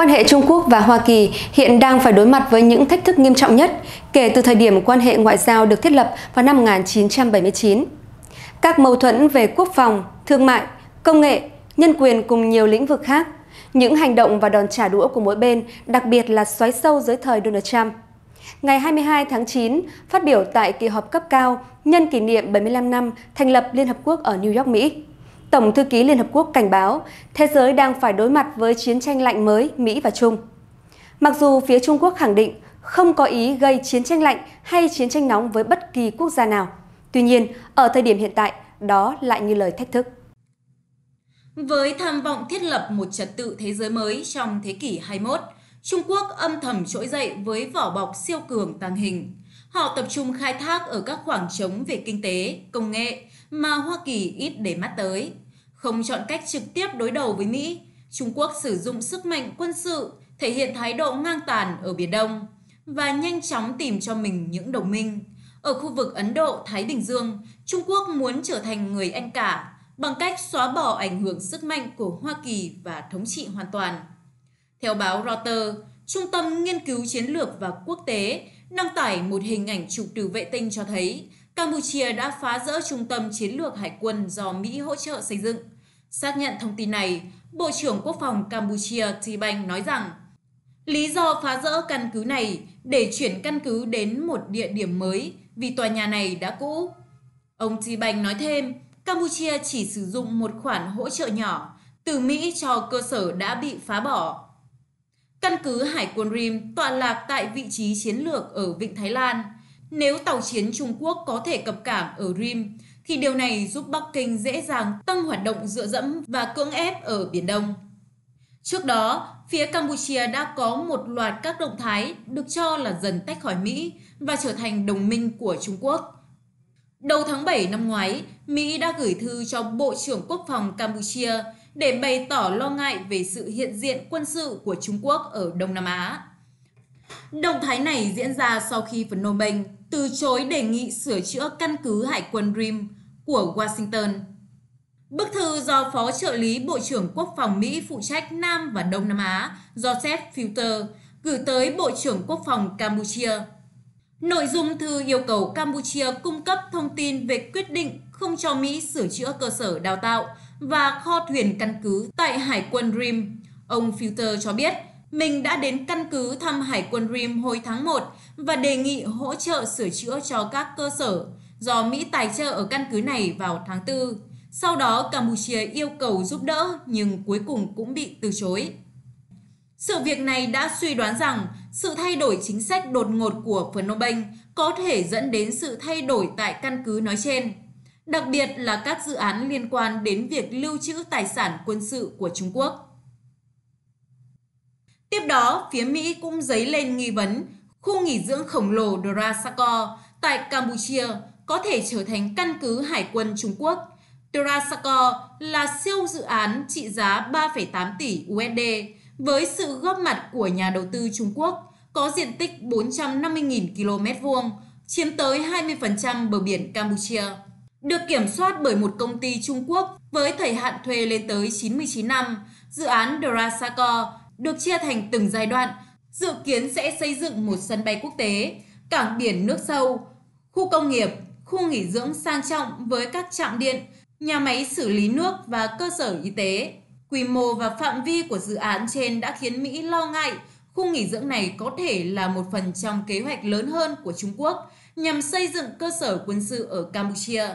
Quan hệ Trung Quốc và Hoa Kỳ hiện đang phải đối mặt với những thách thức nghiêm trọng nhất kể từ thời điểm quan hệ ngoại giao được thiết lập vào năm 1979. Các mâu thuẫn về quốc phòng, thương mại, công nghệ, nhân quyền cùng nhiều lĩnh vực khác, những hành động và đòn trả đũa của mỗi bên, đặc biệt là xoáy sâu dưới thời Donald Trump. Ngày 22 tháng 9, phát biểu tại kỳ họp cấp cao nhân kỷ niệm 75 năm thành lập Liên Hợp Quốc ở New York, Mỹ, Tổng thư ký Liên Hợp Quốc cảnh báo thế giới đang phải đối mặt với chiến tranh lạnh mới Mỹ và Trung. Mặc dù phía Trung Quốc khẳng định không có ý gây chiến tranh lạnh hay chiến tranh nóng với bất kỳ quốc gia nào, tuy nhiên, ở thời điểm hiện tại, đó lại như lời thách thức. Với tham vọng thiết lập một trật tự thế giới mới trong thế kỷ 21, Trung Quốc âm thầm trỗi dậy với vỏ bọc siêu cường tàng hình. Họ tập trung khai thác ở các khoảng trống về kinh tế, công nghệ mà Hoa Kỳ ít để mắt tới. Không chọn cách trực tiếp đối đầu với Mỹ, Trung Quốc sử dụng sức mạnh quân sự, thể hiện thái độ ngang tàn ở Biển Đông và nhanh chóng tìm cho mình những đồng minh. Ở khu vực Ấn Độ-Thái Bình Dương, Trung Quốc muốn trở thành người anh cả bằng cách xóa bỏ ảnh hưởng sức mạnh của Hoa Kỳ và thống trị hoàn toàn. Theo báo Reuters, Trung tâm Nghiên cứu Chiến lược và Quốc tế đăng tải một hình ảnh chụp từ vệ tinh cho thấy Campuchia đã phá rỡ trung tâm chiến lược hải quân do Mỹ hỗ trợ xây dựng. Xác nhận thông tin này, Bộ trưởng Quốc phòng Campuchia Tibanh nói rằng lý do phá rỡ căn cứ này để chuyển căn cứ đến một địa điểm mới vì tòa nhà này đã cũ. Ông Tibanh nói thêm, Campuchia chỉ sử dụng một khoản hỗ trợ nhỏ từ Mỹ cho cơ sở đã bị phá bỏ. Căn cứ Hải quân Rim tọa lạc tại vị trí chiến lược ở Vịnh Thái Lan. Nếu tàu chiến Trung Quốc có thể cập cảng ở Rim, thì điều này giúp Bắc Kinh dễ dàng tăng hoạt động dựa dẫm và cưỡng ép ở Biển Đông. Trước đó, phía Campuchia đã có một loạt các động thái được cho là dần tách khỏi Mỹ và trở thành đồng minh của Trung Quốc. Đầu tháng 7 năm ngoái, Mỹ đã gửi thư cho Bộ trưởng Quốc phòng Campuchia để bày tỏ lo ngại về sự hiện diện quân sự của Trung Quốc ở Đông Nam Á. Động thái này diễn ra sau khi Phnom Penh từ chối đề nghị sửa chữa căn cứ Hải quân Rim của Washington. Bức thư do Phó trợ lý Bộ trưởng Quốc phòng Mỹ phụ trách Nam và Đông Nam Á Joseph Filter gửi tới Bộ trưởng Quốc phòng Campuchia. Nội dung thư yêu cầu Campuchia cung cấp thông tin về quyết định không cho Mỹ sửa chữa cơ sở đào tạo và kho thuyền căn cứ tại Hải quân Rim. Ông Filter cho biết mình đã đến căn cứ thăm Hải quân Rim hồi tháng 1 và đề nghị hỗ trợ sửa chữa cho các cơ sở do Mỹ tài trợ ở căn cứ này vào tháng 4. Sau đó, Campuchia yêu cầu giúp đỡ nhưng cuối cùng cũng bị từ chối. Sự việc này đã suy đoán rằng sự thay đổi chính sách đột ngột của Phnom Penh có thể dẫn đến sự thay đổi tại căn cứ nói trên, đặc biệt là các dự án liên quan đến việc lưu trữ tài sản quân sự của Trung Quốc. Tiếp đó, phía Mỹ cũng dấy lên nghi vấn khu nghỉ dưỡng khổng lồ Drasakor tại Campuchia có thể trở thành căn cứ hải quân Trung Quốc. Drasakor là siêu dự án trị giá 3,8 tỷ USD với sự góp mặt của nhà đầu tư Trung Quốc, có diện tích 450.000 km2, chiếm tới 20% bờ biển Campuchia. Được kiểm soát bởi một công ty Trung Quốc với thời hạn thuê lên tới 99 năm, dự án Drasakor được chia thành từng giai đoạn, dự kiến sẽ xây dựng một sân bay quốc tế, cảng biển nước sâu, khu công nghiệp, khu nghỉ dưỡng sang trọng với các trạm điện, nhà máy xử lý nước và cơ sở y tế. Quy mô và phạm vi của dự án trên đã khiến Mỹ lo ngại khu nghỉ dưỡng này có thể là một phần trong kế hoạch lớn hơn của Trung Quốc nhằm xây dựng cơ sở quân sự ở Campuchia.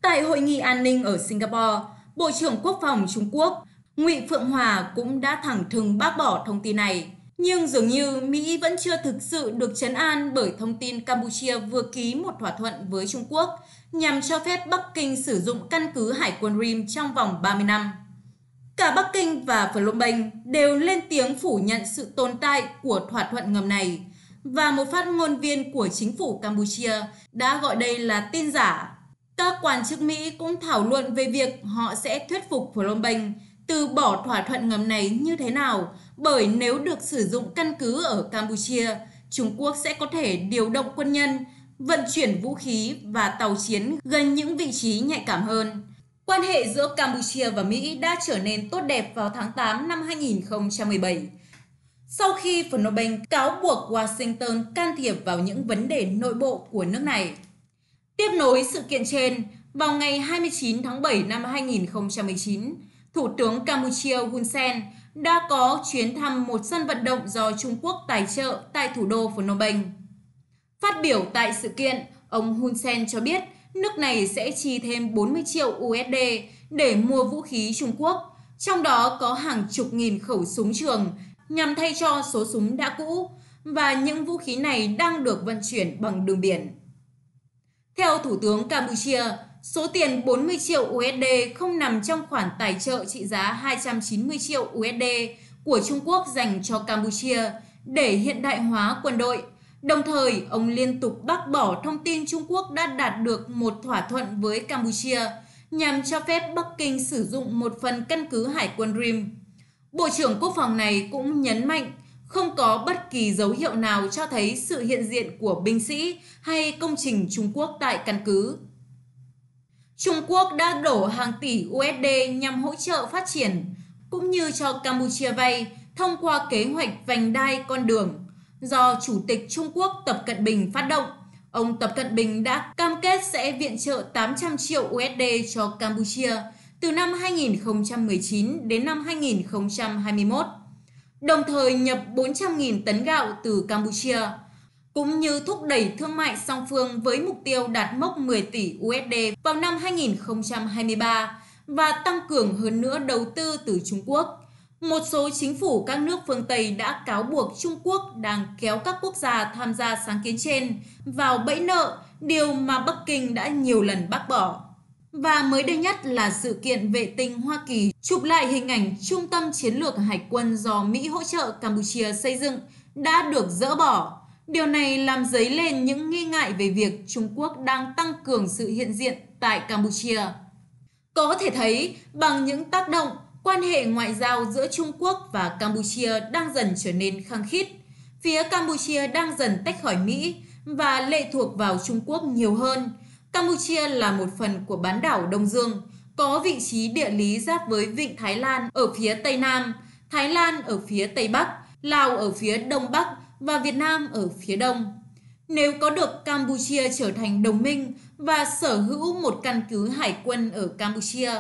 Tại hội nghị an ninh ở Singapore, Bộ trưởng Quốc phòng Trung Quốc Ngụy Phượng Hòa cũng đã thẳng thừng bác bỏ thông tin này. Nhưng dường như Mỹ vẫn chưa thực sự được trấn an bởi thông tin Campuchia vừa ký một thỏa thuận với Trung Quốc nhằm cho phép Bắc Kinh sử dụng căn cứ Hải quân Rim trong vòng 30 năm. Cả Bắc Kinh và Phnom Penh đều lên tiếng phủ nhận sự tồn tại của thỏa thuận ngầm này, và một phát ngôn viên của chính phủ Campuchia đã gọi đây là tin giả. Các quan chức Mỹ cũng thảo luận về việc họ sẽ thuyết phục Phnom Penh từ bỏ thỏa thuận ngầm này như thế nào, bởi nếu được sử dụng căn cứ ở Campuchia, Trung Quốc sẽ có thể điều động quân nhân, vận chuyển vũ khí và tàu chiến gần những vị trí nhạy cảm hơn. Quan hệ giữa Campuchia và Mỹ đã trở nên tốt đẹp vào tháng 8 năm 2017, sau khi Phnom Penh cáo buộc Washington can thiệp vào những vấn đề nội bộ của nước này. Tiếp nối sự kiện trên, vào ngày 29 tháng 7 năm 2019, Thủ tướng Campuchia Hun Sen đã có chuyến thăm một sân vận động do Trung Quốc tài trợ tại thủ đô Phnom Penh. Phát biểu tại sự kiện, ông Hun Sen cho biết nước này sẽ chi thêm 40 triệu USD để mua vũ khí Trung Quốc, trong đó có hàng chục nghìn khẩu súng trường nhằm thay cho số súng đã cũ, và những vũ khí này đang được vận chuyển bằng đường biển. Theo Thủ tướng Campuchia, số tiền 40 triệu USD không nằm trong khoản tài trợ trị giá 290 triệu USD của Trung Quốc dành cho Campuchia để hiện đại hóa quân đội. Đồng thời, ông liên tục bác bỏ thông tin Trung Quốc đã đạt được một thỏa thuận với Campuchia nhằm cho phép Bắc Kinh sử dụng một phần căn cứ hải quân Rim. Bộ trưởng Quốc phòng này cũng nhấn mạnh không có bất kỳ dấu hiệu nào cho thấy sự hiện diện của binh sĩ hay công trình Trung Quốc tại căn cứ. Trung Quốc đã đổ hàng tỷ USD nhằm hỗ trợ phát triển, cũng như cho Campuchia vay thông qua kế hoạch vành đai con đường do Chủ tịch Trung Quốc Tập Cận Bình phát động. Ông Tập Cận Bình đã cam kết sẽ viện trợ 800 triệu USD cho Campuchia từ năm 2019 đến năm 2021, đồng thời nhập 400.000 tấn gạo từ Campuchia, cũng như thúc đẩy thương mại song phương với mục tiêu đạt mốc 10 tỷ USD vào năm 2023 và tăng cường hơn nữa đầu tư từ Trung Quốc. Một số chính phủ các nước phương Tây đã cáo buộc Trung Quốc đang kéo các quốc gia tham gia sáng kiến trên vào bẫy nợ, điều mà Bắc Kinh đã nhiều lần bác bỏ. Và mới đây nhất là sự kiện vệ tinh Hoa Kỳ chụp lại hình ảnh trung tâm chiến lược hải quân do Mỹ hỗ trợ Campuchia xây dựng đã được dỡ bỏ. Điều này làm dấy lên những nghi ngại về việc Trung Quốc đang tăng cường sự hiện diện tại Campuchia. Có thể thấy, bằng những tác động, quan hệ ngoại giao giữa Trung Quốc và Campuchia đang dần trở nên khăng khít. Phía Campuchia đang dần tách khỏi Mỹ và lệ thuộc vào Trung Quốc nhiều hơn. Campuchia là một phần của bán đảo Đông Dương, có vị trí địa lý giáp với vịnh Thái Lan ở phía Tây Nam, Thái Lan ở phía Tây Bắc, Lào ở phía Đông Bắc và Việt Nam ở phía Đông. Nếu có được Campuchia trở thành đồng minh và sở hữu một căn cứ hải quân ở Campuchia,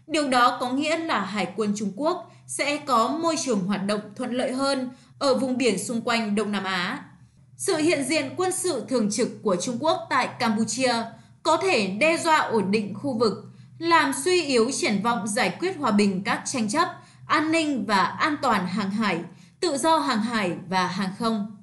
điều đó có nghĩa là Hải quân Trung Quốc sẽ có môi trường hoạt động thuận lợi hơn ở vùng biển xung quanh Đông Nam Á. Sự hiện diện quân sự thường trực của Trung Quốc tại Campuchia có thể đe dọa ổn định khu vực, làm suy yếu triển vọng giải quyết hòa bình các tranh chấp, an ninh và an toàn hàng hải, tự do hàng hải và hàng không.